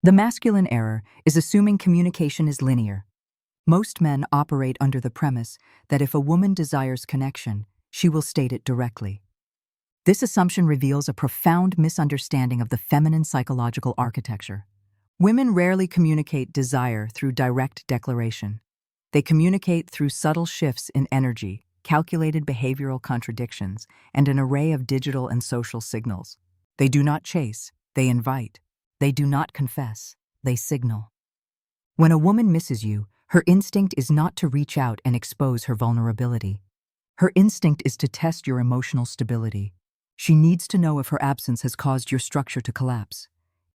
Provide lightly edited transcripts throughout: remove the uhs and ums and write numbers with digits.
The masculine error is assuming communication is linear. Most men operate under the premise that if a woman desires connection, she will state it directly. This assumption reveals a profound misunderstanding of the feminine psychological architecture. Women rarely communicate desire through direct declaration. They communicate through subtle shifts in energy, calculated behavioral contradictions, and an array of digital and social signals. They do not chase, they invite. They do not confess, they signal. When a woman misses you, her instinct is not to reach out and expose her vulnerability. Her instinct is to test your emotional stability. She needs to know if her absence has caused your structure to collapse.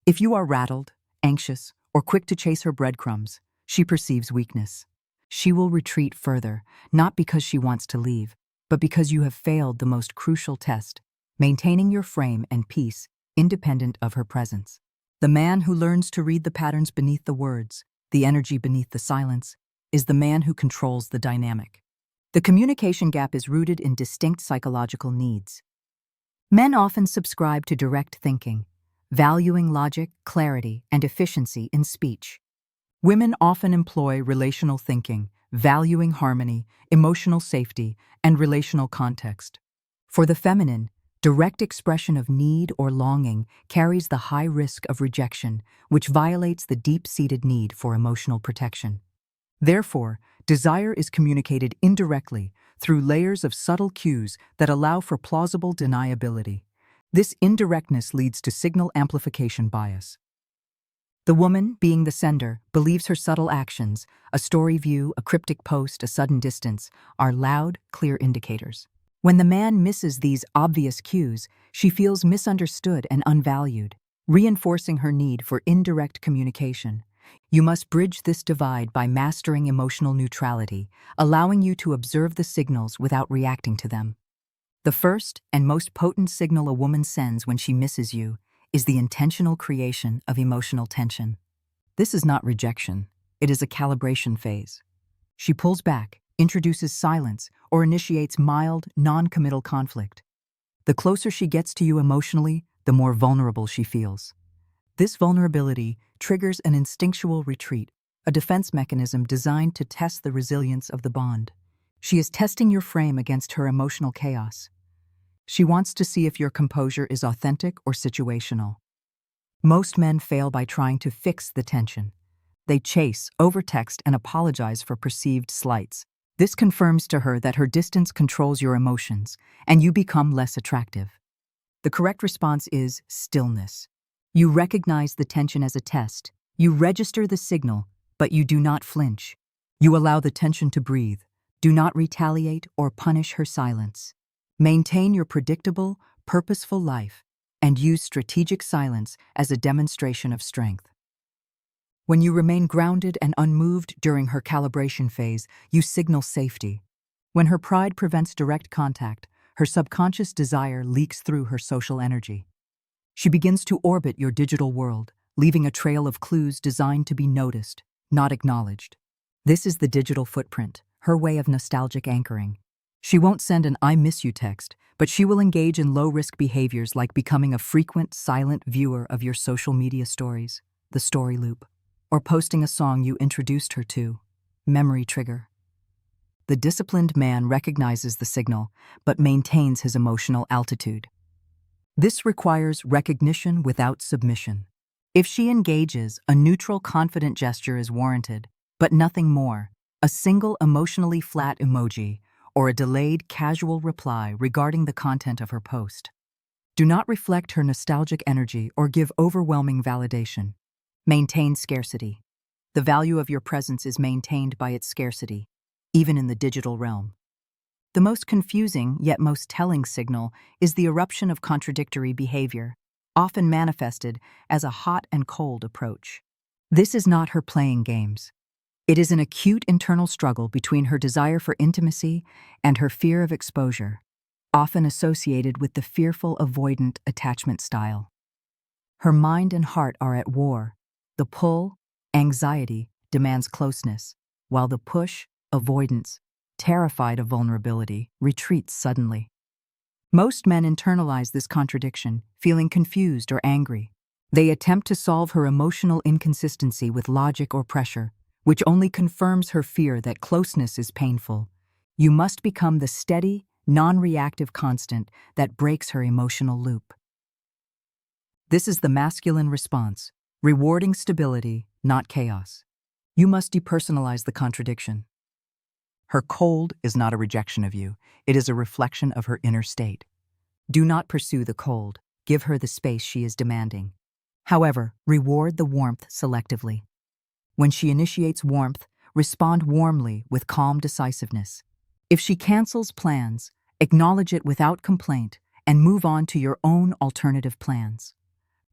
If you are rattled, anxious, or quick to chase her breadcrumbs, she perceives weakness. She will retreat further, not because she wants to leave, but because you have failed the most crucial test, maintaining your frame and peace independent of her presence. The man who learns to read the patterns beneath the words, the energy beneath the silence, is the man who controls the dynamic. The communication gap is rooted in distinct psychological needs. Men often subscribe to direct thinking, valuing logic, clarity, and efficiency in speech. Women often employ relational thinking, valuing harmony, emotional safety, and relational context. For the feminine, direct expression of need or longing carries the high risk of rejection, which violates the deep-seated need for emotional protection. Therefore, desire is communicated indirectly through layers of subtle cues that allow for plausible deniability. This indirectness leads to signal amplification bias. The woman, being the sender, believes her subtle actions, a story view, a cryptic post, a sudden distance, are loud, clear indicators. When the man misses these obvious cues, she feels misunderstood and unvalued, reinforcing her need for indirect communication. You must bridge this divide by mastering emotional neutrality, allowing you to observe the signals without reacting to them. The first and most potent signal a woman sends when she misses you is the intentional creation of emotional tension. This is not rejection, it is a calibration phase. She pulls back, introduces silence, or initiates mild, non-committal conflict. The closer she gets to you emotionally, the more vulnerable she feels. This vulnerability triggers an instinctual retreat, a defense mechanism designed to test the resilience of the bond. She is testing your frame against her emotional chaos. She wants to see if your composure is authentic or situational. Most men fail by trying to fix the tension. They chase, overtext, and apologize for perceived slights. This confirms to her that her distance controls your emotions, and you become less attractive. The correct response is stillness. You recognize the tension as a test. You register the signal, but you do not flinch. You allow the tension to breathe. Do not retaliate or punish her silence. Maintain your predictable, purposeful life, and use strategic silence as a demonstration of strength. When you remain grounded and unmoved during her calibration phase, you signal safety. When her pride prevents direct contact, her subconscious desire leaks through her social energy. She begins to orbit your digital world, leaving a trail of clues designed to be noticed, not acknowledged. This is the digital footprint, her way of nostalgic anchoring. She won't send an "I miss you" text, but she will engage in low-risk behaviors like becoming a frequent, silent viewer of your social media stories, the story loop, or posting a song you introduced her to, memory trigger. The disciplined man recognizes the signal, but maintains his emotional altitude. This requires recognition without submission. If she engages, a neutral, confident gesture is warranted, but nothing more. A single emotionally flat emoji or a delayed, casual reply regarding the content of her post. Do not reflect her nostalgic energy or give overwhelming validation. Maintain scarcity. The value of your presence is maintained by its scarcity, even in the digital realm. The most confusing, yet most telling signal is the eruption of contradictory behavior, often manifested as a hot and cold approach. This is not her playing games. It is an acute internal struggle between her desire for intimacy and her fear of exposure, often associated with the fearful avoidant attachment style. Her mind and heart are at war. The pull, anxiety, demands closeness, while the push, avoidance, terrified of vulnerability, retreats suddenly. Most men internalize this contradiction, feeling confused or angry. They attempt to solve her emotional inconsistency with logic or pressure, which only confirms her fear that closeness is painful. You must become the steady, non-reactive constant that breaks her emotional loop. This is the masculine response, rewarding stability, not chaos. You must depersonalize the contradiction. Her cold is not a rejection of you, it is a reflection of her inner state. Do not pursue the cold, give her the space she is demanding. However, reward the warmth selectively. When she initiates warmth, respond warmly with calm decisiveness. If she cancels plans, acknowledge it without complaint and move on to your own alternative plans.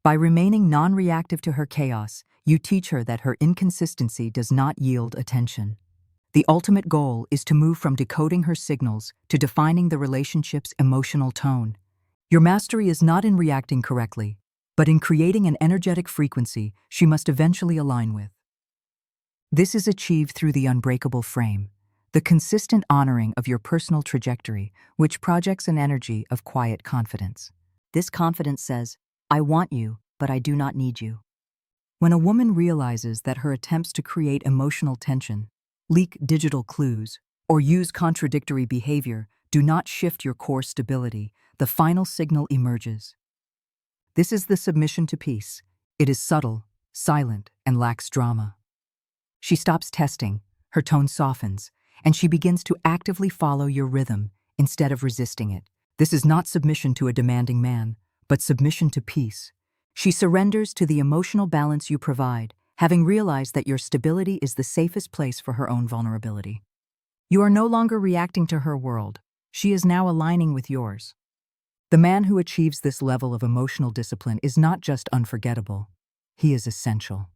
By remaining non-reactive to her chaos, you teach her that her inconsistency does not yield attention. The ultimate goal is to move from decoding her signals to defining the relationship's emotional tone. Your mastery is not in reacting correctly, but in creating an energetic frequency she must eventually align with. This is achieved through the unbreakable frame, the consistent honoring of your personal trajectory, which projects an energy of quiet confidence. This confidence says, I want you, but I do not need you. When a woman realizes that her attempts to create emotional tension, leak digital clues, or use contradictory behavior do not shift your core stability, the final signal emerges. This is the submission to peace. It is subtle, silent, and lacks drama. She stops testing, her tone softens, and she begins to actively follow your rhythm instead of resisting it. This is not submission to a demanding man, but submission to peace. She surrenders to the emotional balance you provide, having realized that your stability is the safest place for her own vulnerability. You are no longer reacting to her world. She is now aligning with yours. The man who achieves this level of emotional discipline is not just unforgettable. He is essential.